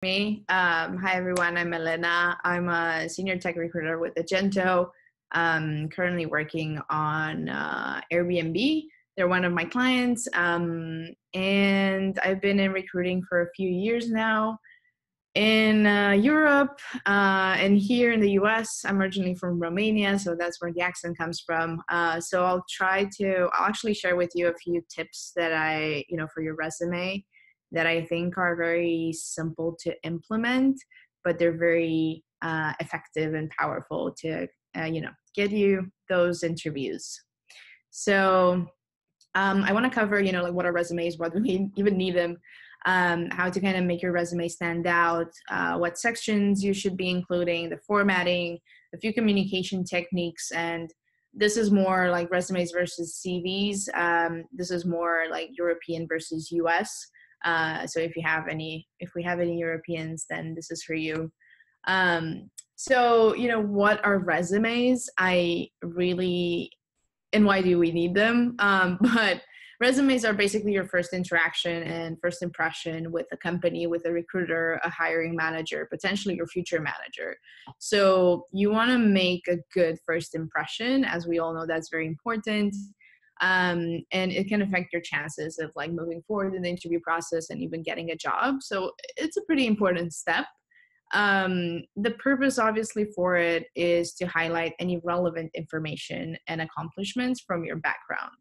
Me. Hi, everyone. I'm Elena. I'm a senior tech recruiter with Agento. Currently working on Airbnb. They're one of my clients. And I've been in recruiting for a few years now in Europe and here in the US. I'm originally from Romania, so that's where the accent comes from. So I'll actually share with you a few tips that for your resume that I think are very simple to implement, but they're very effective and powerful to, get you those interviews. So I want to cover, like what are resumes, why do we even need them, how to kind of make your resume stand out, what sections you should be including, the formatting, a few communication techniques, and this is more like resumes versus CVs. This is more like European versus US. So if we have any Europeans, then this is for you. So, what are resumes? And why do we need them? But resumes are basically your first interaction and first impression with a company, with a recruiter, a hiring manager, potentially your future manager. So you want to make a good first impression. As we all know, that's very important. And it can affect your chances of like moving forward in the interview process and even getting a job. So it's a pretty important step. The purpose obviously for it is to highlight any relevant information and accomplishments from your background.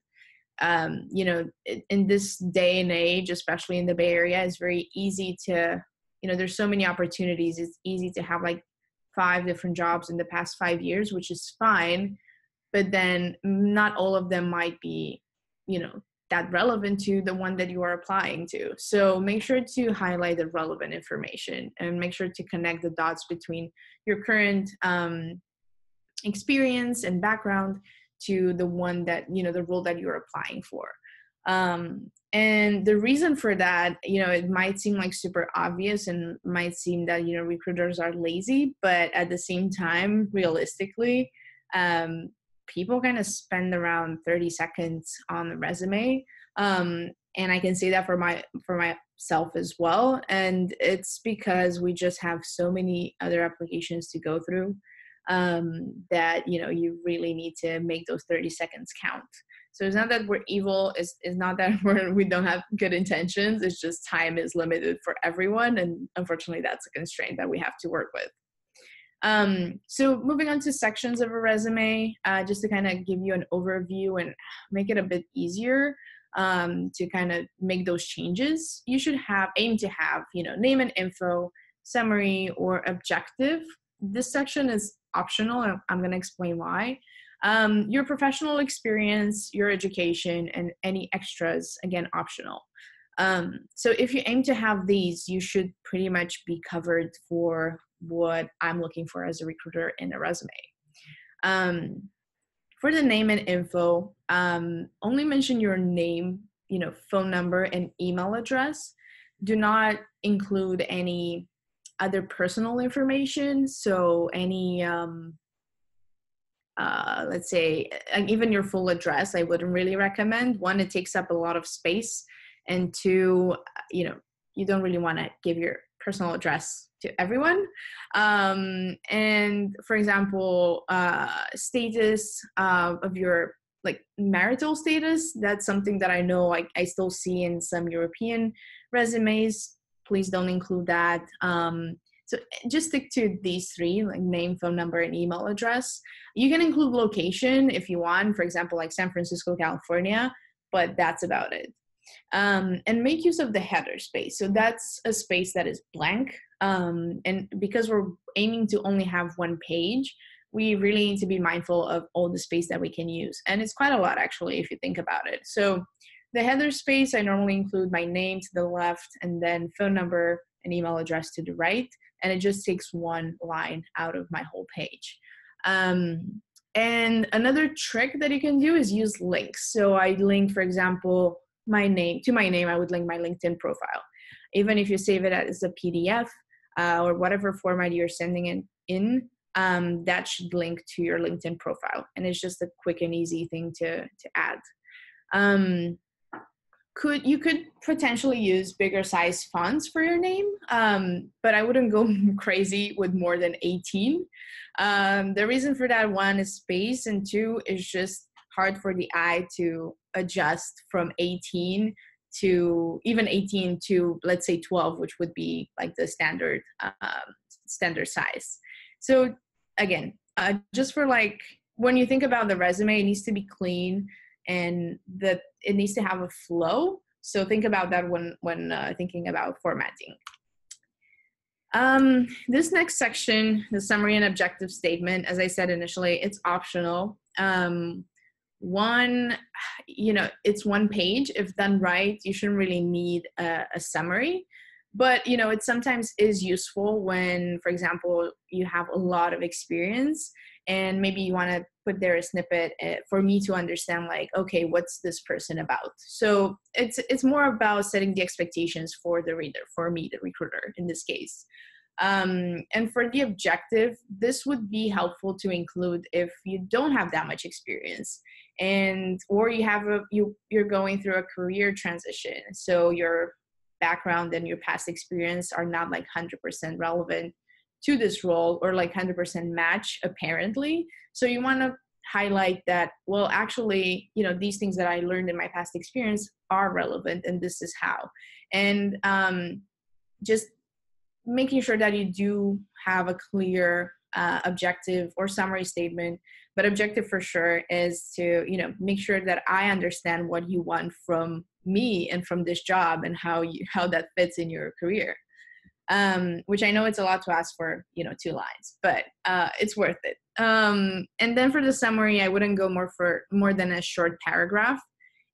In this day and age, especially in the Bay Area, it's very easy to, there's so many opportunities. It's easy to have like 5 different jobs in the past 5 years, which is fine, but then not all of them might be, that relevant to the one that you are applying to. So make sure to highlight the relevant information and make sure to connect the dots between your current experience and background to the one that, the role that you're applying for. And the reason for that, it might seem like super obvious and might seem that, recruiters are lazy, but at the same time, realistically, people kind of spend around 30 seconds on the resume. And I can say that for myself as well. And it's because we just have so many other applications to go through that, you really need to make those 30 seconds count. So it's not that we're evil. It's not that we don't have good intentions. It's just time is limited for everyone. And unfortunately, that's a constraint that we have to work with. So moving on to sections of a resume, just to kind of give you an overview and make it a bit easier to kind of make those changes, you should aim to have, name and info, summary, or objective. This section is optional, and I'm going to explain why. Your professional experience, your education, and any extras, again, optional. So if you aim to have these, you should pretty much be covered for what I'm looking for as a recruiter in a resume. For the name and info, only mention your name, phone number, and email address. Do not include any other personal information. So any, let's say, even your full address, I wouldn't really recommend. 1, it takes up a lot of space. And 2, you don't really want to give your personal address to everyone. And for example, status of your like marital status, that's something that I know I still see in some European resumes. Please don't include that. So just stick to these 3, like name, phone number, and email address. You can include location if you want, for example, like San Francisco, California, but that's about it. And make use of the header space. So that's a space that is blank. And because we're aiming to only have 1 page, we really need to be mindful of all the space that we can use. And it's quite a lot, actually, if you think about it. So the header space, I normally include my name to the left and then phone number and email address to the right. And it just takes 1 line out of my whole page. And another trick that you can do is use links. So I link, for example, my name, I would link my LinkedIn profile. Even if you save it as a PDF or whatever format you're sending it in, that should link to your LinkedIn profile. And it's just a quick and easy thing to add. you could potentially use bigger size fonts for your name, but I wouldn't go crazy with more than 18. The reason for that, one is space, and two is just hard for the eye to adjust from 18 to even 18 to, let's say, 12, which would be like the standard size. So again, just for like, when you think about the resume, it needs to be clean and that it needs to have a flow. So think about that when thinking about formatting. This next section, the summary and objective statement, as I said initially, it's optional. It's one page. If done right, you shouldn't really need a summary. But, it sometimes is useful when, for example, you have a lot of experience and maybe you want to put there a snippet for me to understand, like, okay, what's this person about? So it's more about setting the expectations for the reader, for me, the recruiter in this case. And for the objective, this would be helpful to include if you don't have that much experience or you're going through a career transition. So your background and your past experience are not like 100% relevant to this role or like 100% match apparently. So you want to highlight that, well, actually, these things that I learned in my past experience are relevant and this is how. And just making sure that you do have a clear objective or summary statement, but objective for sure is to, make sure that I understand what you want from me and from this job and how that fits in your career. Which I know it's a lot to ask for, 2 lines, but it's worth it. And then for the summary, I wouldn't go more than a short paragraph.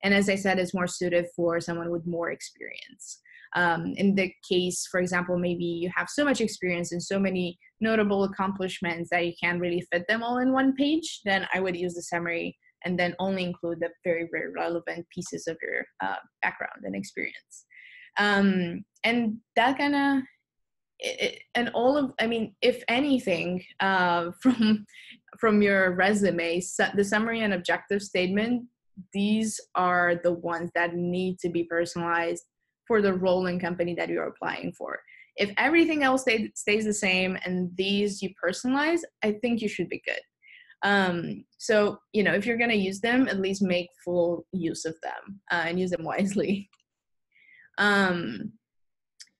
And as I said, it's more suited for someone with more experience. In the case, for example, maybe you have so much experience and so many notable accomplishments that you can't really fit them all in one page, then I would use the summary and then only include the very, very relevant pieces of your background and experience. And that kind of, if anything, from your resume, the summary and objective statement, these are the ones that need to be personalized for the role and company that you're applying for. If everything else stays the same and these you personalize, I think you should be good. So, if you're going to use them, at least make full use of them and use them wisely.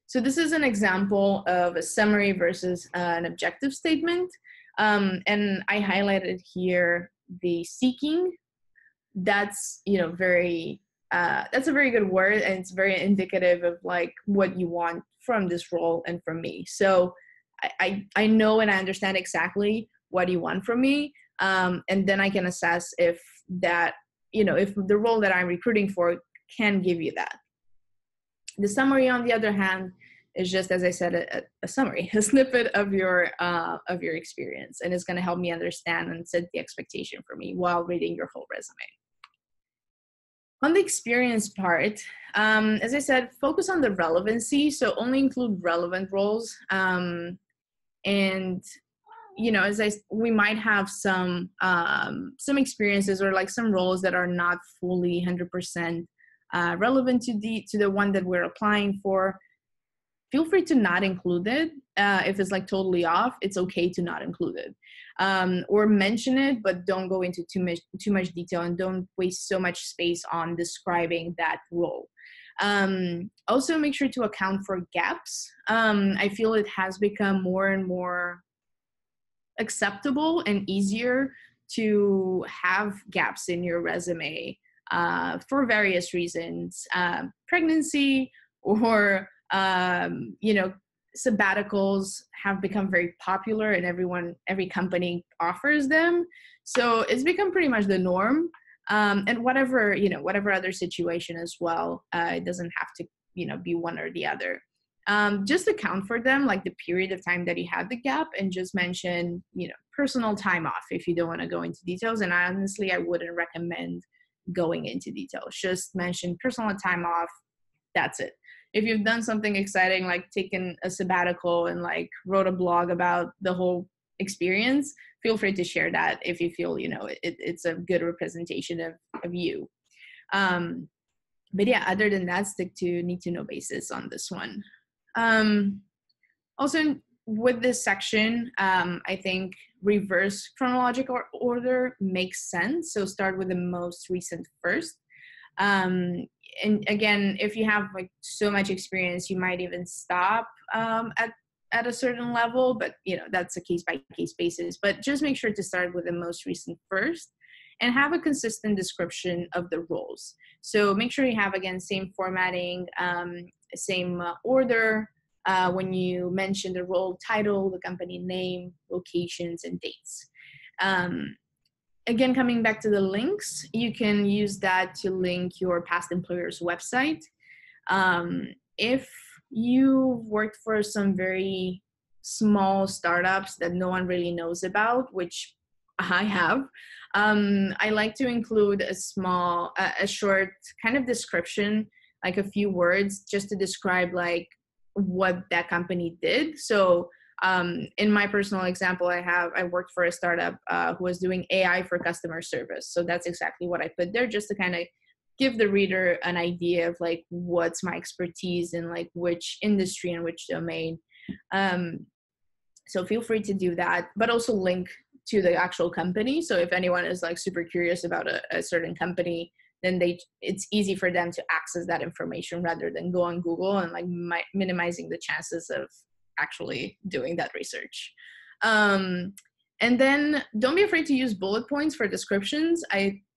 So this is an example of a summary versus an objective statement. And I highlighted here the seeking. That's, that's a very good word, and it's very indicative of like what you want from this role and from me. So I know and I understand exactly what you want from me. And then I can assess if that, if the role that I'm recruiting for can give you that. The summary, on the other hand, is just, as I said, a summary, a snippet of your experience, and it's going to help me understand and set the expectation for me while reading your whole resume. On the experience part, as I said, focus on the relevancy, so only include relevant roles. And we might have some experiences or like some roles that are not fully 100% relevant to the one that we're applying for. Feel free to not include it. If it's like totally off, it's okay to not include it. Or mention it, but don't go into too much detail and don't waste so much space on describing that role. Also, make sure to account for gaps. I feel it has become more and more acceptable and easier to have gaps in your resume for various reasons. Pregnancy or sabbaticals have become very popular and every company offers them. So it's become pretty much the norm. And whatever other situation as well, it doesn't have to, be one or the other. Just account for them, like the period of time that you had the gap, and just mention, personal time off if you don't want to go into details. And honestly, I wouldn't recommend going into details. Just mention personal time off. That's it. If you've done something exciting, like taken a sabbatical and like wrote a blog about the whole experience, feel free to share that if you feel, it's a good representation of you. But yeah, other than that, stick to need to know basis on this one. Also, with this section, I think reverse chronological order makes sense. So start with the most recent first. And again, if you have like so much experience, you might even stop at a certain level, but that's a case by case basis. But just make sure to start with the most recent first, and have a consistent description of the roles. So make sure you have, again, same formatting, same order when you mention the role title, the company name, locations, and dates. Again, coming back to the links, you can use that to link your past employer's website. If you worked for some very small startups that no one really knows about, which I have, I like to include a short kind of description, like a few words, just to describe like what that company did. So in my personal example, I worked for a startup who was doing AI for customer service. So that's exactly what I put there, just to kind of give the reader an idea of like what's my expertise in like which industry and which domain. So feel free to do that, but also link to the actual company. So if anyone is like super curious about a certain company, then it's easy for them to access that information rather than go on Google and like minimizing the chances of actually doing that research. And then don't be afraid to use bullet points for descriptions.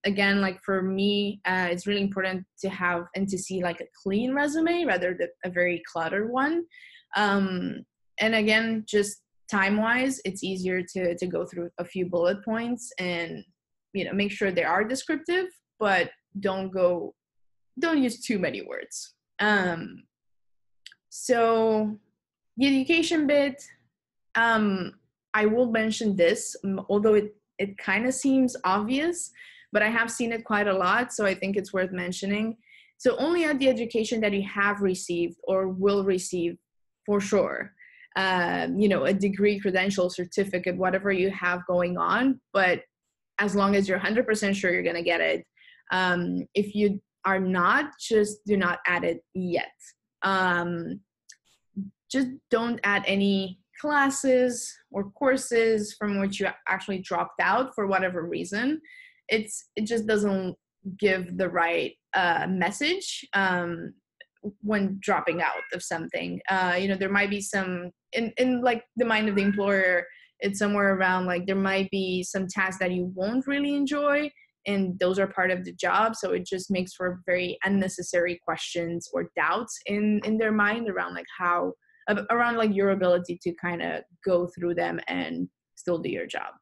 Again, like for me, it's really important to have and to see like a clean resume rather than a very cluttered one. And again, just time-wise, it's easier to go through a few bullet points and make sure they are descriptive, but don't use too many words. So the education bit, I will mention this, although it kind of seems obvious, but I have seen it quite a lot, so I think it's worth mentioning. So only add the education that you have received or will receive for sure. A degree, credential, certificate, whatever you have going on, but as long as you're 100% sure you're going to get it. If you are not, just do not add it yet. Just don't add any classes or courses from which you actually dropped out for whatever reason. It just doesn't give the right message when dropping out of something. There might be some in like the mind of the employer, it's somewhere around like there might be some tasks that you won't really enjoy, and those are part of the job. So it just makes for very unnecessary questions or doubts in their mind around like your ability to kind of go through them and still do your job.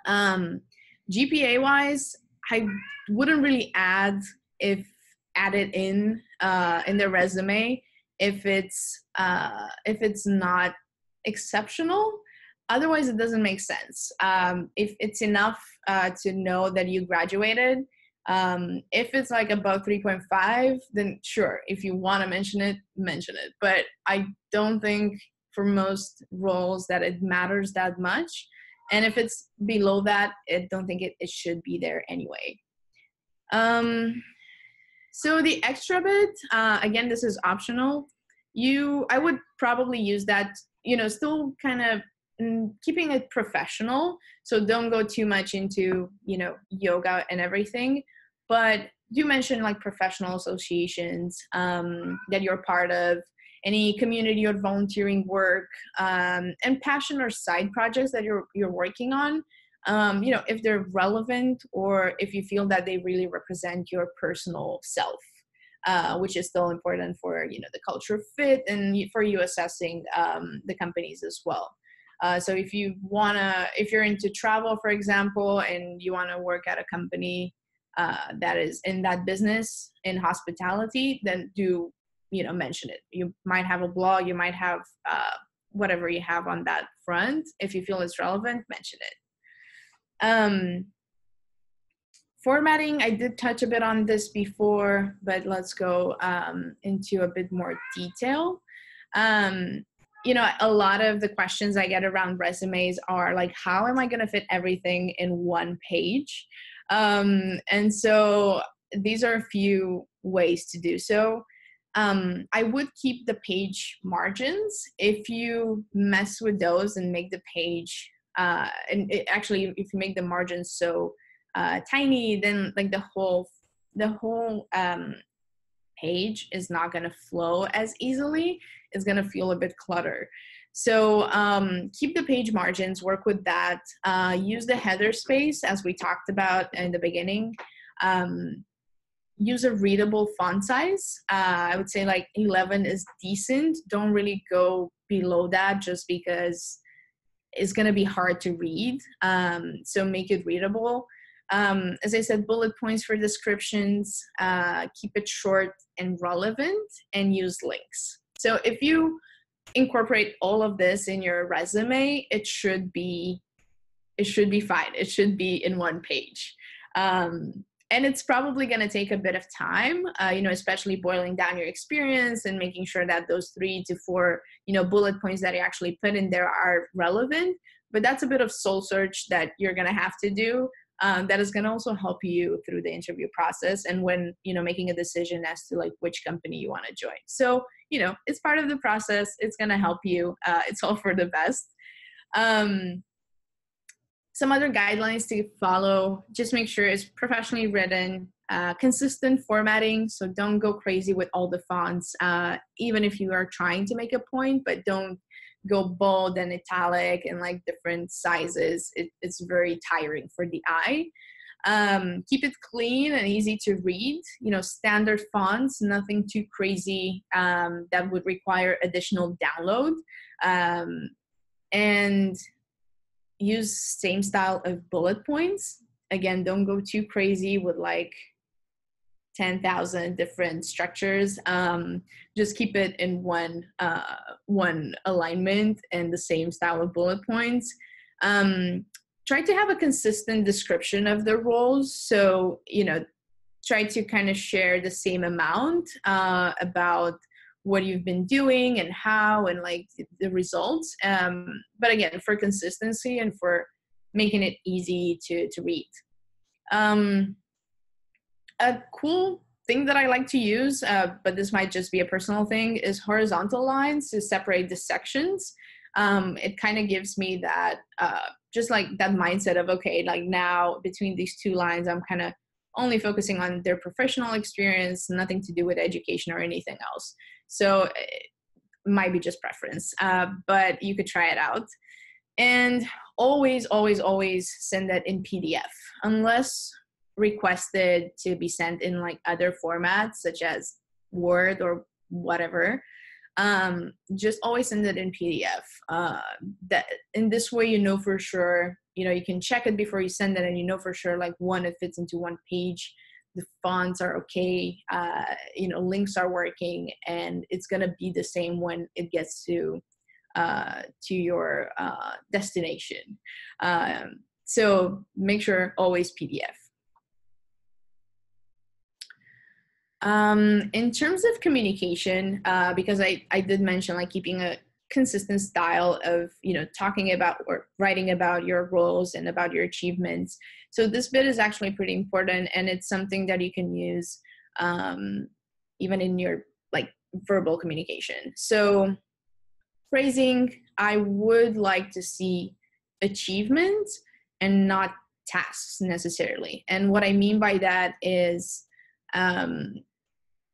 GPA wise, I wouldn't really add it in the resume if it's not exceptional. Otherwise, it doesn't make sense. If it's enough to know that you graduated, if it's like above 3.5, then sure, if you want to mention it. But I don't think for most roles that it matters that much. And if it's below that, I don't think it should be there anyway. So the extra bit, again, this is optional. I would probably use that, still kind of keeping it professional. So don't go too much into, yoga and everything, but do mention like professional associations that you're part of, any community or volunteering work, and passion or side projects that you're working on. If they're relevant or if you feel that they really represent your personal self, which is still important for, the culture fit and for you assessing the companies as well. So if you're into travel, for example, and you want to work at a company that is in that business in hospitality, then do, mention it. You might have a blog, you might have whatever you have on that front. If you feel it's relevant, mention it. Formatting, I did touch a bit on this before, but let's go into a bit more detail. A lot of the questions I get around resumes are like, how am I going to fit everything in one page? And so these are a few ways to do so. I would keep the page margins. If you mess with those and make the page, actually, if you make the margins so tiny, then like the whole page is not going to flow as easily. It's going to feel a bit cluttered. So keep the page margins, work with that. Use the header space as we talked about in the beginning. Use a readable font size. I would say like 11 is decent. Don't really go below that just because it's going to be hard to read. So make it readable. As I said, bullet points for descriptions, keep it short and relevant, and use links. So if you incorporate all of this in your resume, it should be fine. It should be in one page. And it's probably going to take a bit of time, especially boiling down your experience and making sure that those 3 to 4, bullet points that you actually put in there are relevant. But that's a bit of soul search that you're going to have to do. That is going to also help you through the interview process and when, making a decision as to like which company you want to join. So, it's part of the process. It's going to help you. It's all for the best. Some other guidelines to follow, just make sure it's professionally written, consistent formatting. So don't go crazy with all the fonts, even if you are trying to make a point, but don't go bold and italic and like different sizes. It's very tiring for the eye. Keep it clean and easy to read, standard fonts, nothing too crazy that would require additional download. And use same style of bullet points. Again, don't go too crazy with like 10,000 different structures. Just keep it in one alignment and the same style of bullet points. Try to have a consistent description of the roles. So, try to kind of share the same amount about what you've been doing and how and like the results. But again, for consistency and for making it easy to read. A cool thing that I like to use, but this might just be a personal thing, is horizontal lines to separate the sections. It kind of gives me that, just like that mindset of, okay, like now between these 2 lines, I'm kind of only focusing on their professional experience, nothing to do with education or anything else. So it might be just preference, but you could try it out. And always, always, always send that in PDF, unless requested to be sent in like other formats, such as Word or whatever. Just always send it in PDF. That in this way, for sure, you can check it before you send it, and for sure, like it fits into one page. The fonts are okay, links are working, and it's gonna be the same when it gets to your destination. So make sure always PDF. In terms of communication, because I did mention like keeping a consistent style of, talking about or writing about your roles and about your achievements. So this bit is actually pretty important, and it's something that you can use even in your like verbal communication. So phrasing, I would like to see achievements and not tasks necessarily. And what I mean by that is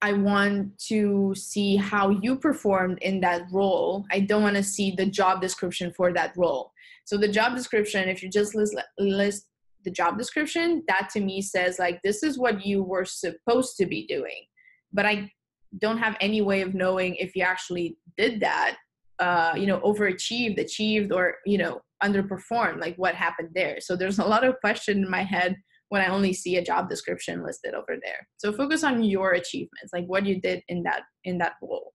I want to see how you performed in that role. I don't want to see the job description for that role. So the job description, if you just list the job description, that to me says like, this is what you were supposed to be doing. But I don't have any way of knowing if you actually did that, overachieved, achieved, or, underperformed, like what happened there. So there's a lot of question in my head when I only see a job description listed over there. So focus on your achievements, like what you did in that role.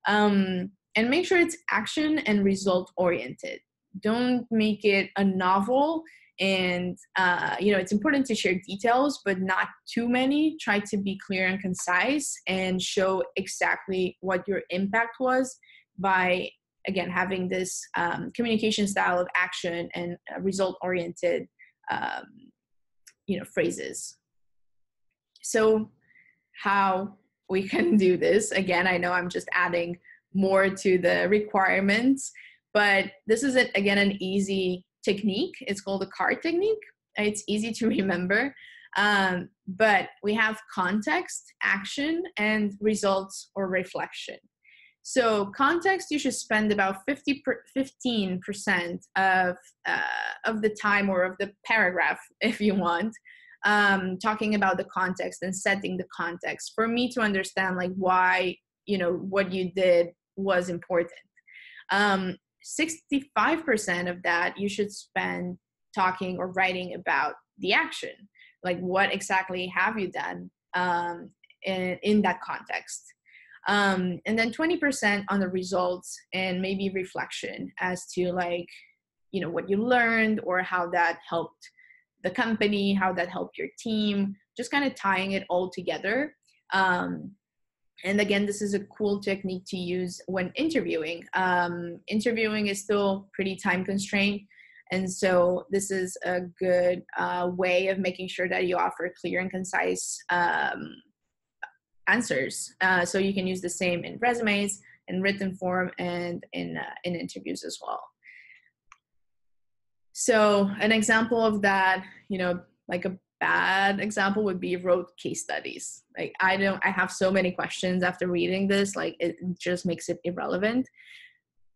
And make sure it's action and result oriented. Don't make it a novel. And, it's important to share details, but not too many. Try to be clear and concise and show exactly what your impact was by, again, having this communication style of action and result oriented phrases. So how we can do this. Again, I know I'm just adding more to the requirements, but this is, again, an easy technique. It's called the CART technique. It's easy to remember, but we have context, action, and results or reflection. So context, you should spend about 15% of the time, or of the paragraph, if you want, talking about the context and setting the context for me to understand like why, what you did was important. 65% of that you should spend talking or writing about the action, like what exactly have you done in that context. And then 20% on the results and maybe reflection as to like, what you learned or how that helped the company, how that helped your team, just kind of tying it all together. And again, this is a cool technique to use when interviewing. Interviewing is still pretty time constrained. And so this is a good way of making sure that you offer clear and concise answers. So you can use the same in resumes, in written form, and in interviews as well. So an example of that, like a bad example would be wrote case studies. Like I have so many questions after reading this, like it just makes it irrelevant.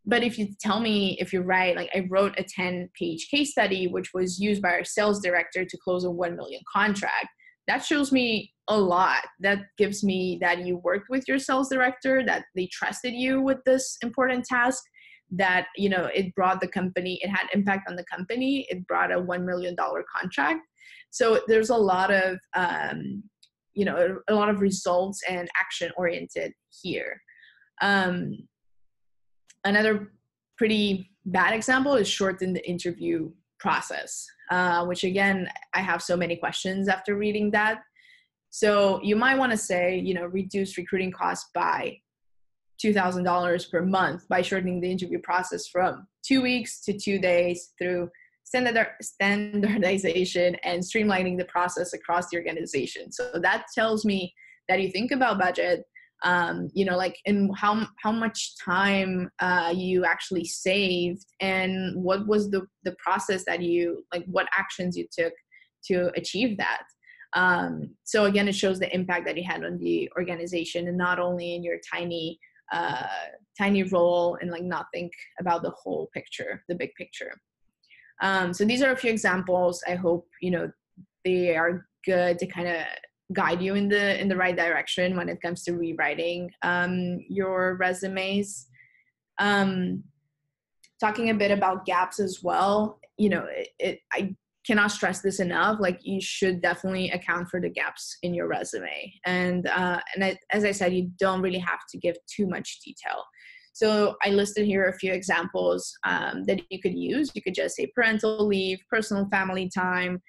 But if you tell me, if you write, like I wrote a 10-page case study, which was used by our sales director to close a 1 million contract, that shows me a lot. That gives me that you worked with your sales director, that they trusted you with this important task, that, it brought the company, it had impact on the company, it brought a $1 million contract. So there's a lot of, a lot of results and action oriented here. Another pretty bad example is shorten the interview process, which again, I have so many questions after reading that. So you might want to say, reduce recruiting costs by $2,000 per month by shortening the interview process from 2 weeks to 2 days through standardization and streamlining the process across the organization. So that tells me that you think about budget, like in how much time you actually saved, and what was the process that what actions you took to achieve that. So again, it shows the impact that you had on the organization, and not only in your tiny role, and like not think about the whole picture, the big picture. So these are a few examples. I hope, they are good to kind of guide you in the right direction when it comes to rewriting your resumes. Talking a bit about gaps as well, I cannot stress this enough. Like you should definitely account for the gaps in your resume. And as I said, you don't really have to give too much detail. So I listed here a few examples that you could use. You could just say parental leave, personal family time,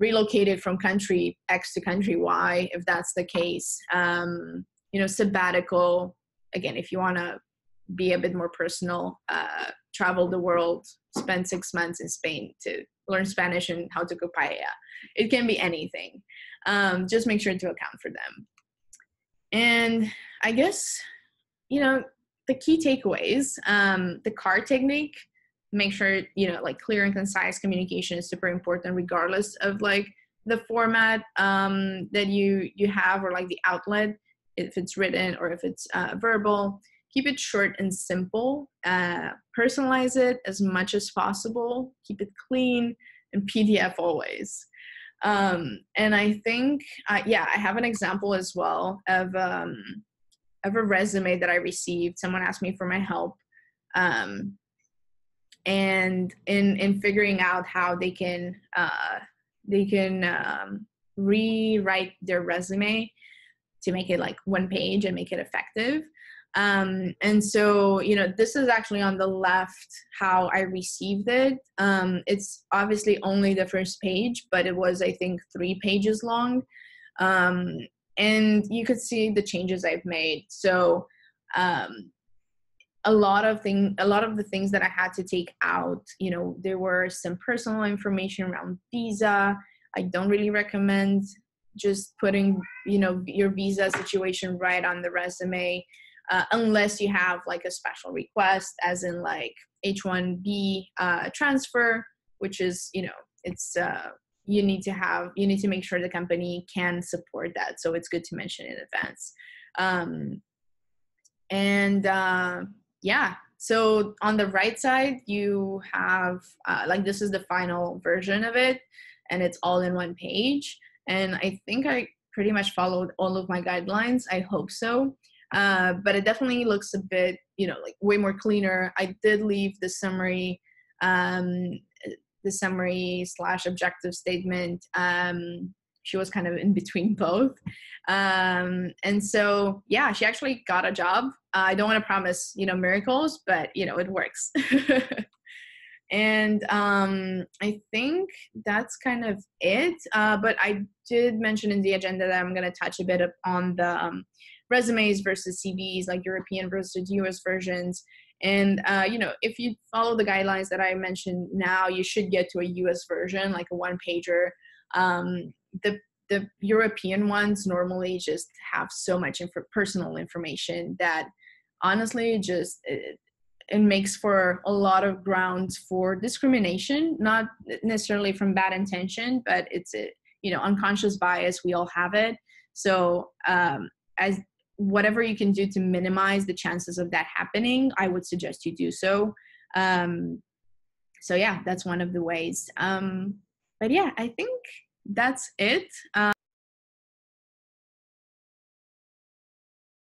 relocated from country X to country Y, if that's the case. Sabbatical, again, if you want to be a bit more personal, travel the world, spend 6 months in Spain to learn Spanish and how to cook paella. It can be anything. Just make sure to account for them. And I guess, the key takeaways, the CART technique, make sure, clear and concise communication is super important, regardless of like the format that you have, or like the outlet, if it's written or if it's verbal. Keep it short and simple. Personalize it as much as possible. Keep it clean, and PDF always. And I think, I have an example as well of a resume that I received. Someone asked me for my help. And in figuring out how they can rewrite their resume to make it like one page and make it effective. And so, this is actually on the left how I received it. It's obviously only the first page, but it was, I think, 3 pages long. And you could see the changes I've made. So, a lot of the things that I had to take out, there were some personal information around visa. I don't really recommend just putting, you know, your visa situation right on the resume, unless you have like a special request, as in like H-1B transfer, which is, you know, it's you need to make sure the company can support that. So it's good to mention in advance. Yeah, so on the right side, you have like, this is the final version of it, and it's all in one page. And I think I pretty much followed all of my guidelines. I hope so. But it definitely looks a bit, you know, like way more cleaner. I did leave the summary slash objective statement. She was kind of in between both. And so, yeah, she actually got a job. I don't want to promise, you know, miracles, but, you know, it works. And I think that's kind of it. But I did mention in the agenda that I'm going to touch a bit on the resumes versus CVs, like European versus US versions. And, you know, if you follow the guidelines that I mentioned now, you should get to a US version, like a one-pager. The European ones normally just have so much personal information that honestly just it makes for a lot of grounds for discrimination, not necessarily from bad intention, but it's a, you know, unconscious bias. We all have it. So as whatever you can do to minimize the chances of that happening, I would suggest you do so. So yeah, that's one of the ways. But yeah, I think that's it.